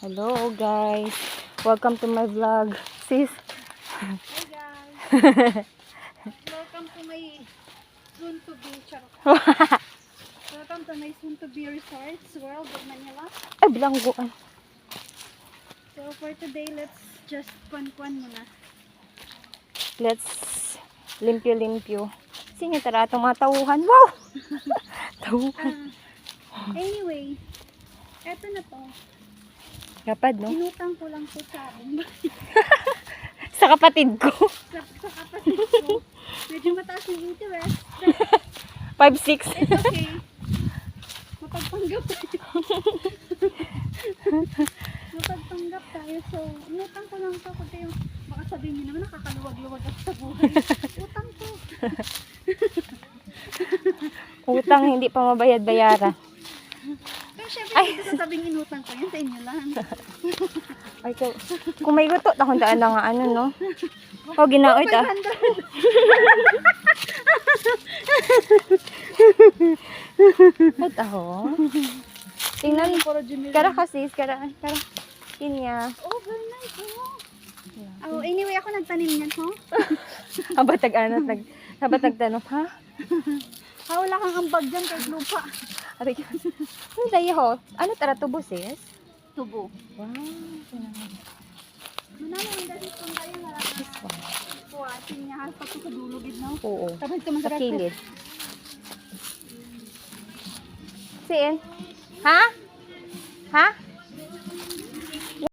Hello guys, welcome to my vlog, sis. Hi guys! Welcome to my soon-to-be Welcome to my soon-to-be resorts world of Manila. Ay, bilangguan. So for today, let's just kwan-kwan muna. Let's limpyo-limpyo. Sige, tara itong mga tauhan. Wow! Tauhan. Anyway, eto na to. Kapad, no? Inutang ko lang to sa Sa kapatid ko. sa kapatid ko. Medyo mataas yung interest. 5'6". It's okay. Mapagpanggap tayo. Mapagpanggap tayo. So, inutang ko lang to kasi yung baka sabihin niyo naman nakakaluwag-luwag ako sa buhay. Utang to. Utang hindi pa mabayad-bayaran. Pero syempre, hindi ko sabing inutang ko yan sa inyo lang. Ay, kung may gusto, akong daan na nga ano, no? O, ginaoy ta. 500. Ay, taho. Tingnan, kara kasi, kara. Kinya. Oh, very nice. Oh, anyway, ako nagtanim niyan, ho? Habatag tanong, ha? Wala kang ambag dyan kahit lupa. Aray, ang daya ho. Ano tara tubo, sis? Tubo. Wow. Manalo yung dahil kung tayo kuwasin niya halos pag sa dulugid, no? Oo. Tapos ito Sa masarap. kilid. Siin? Ha? Ha?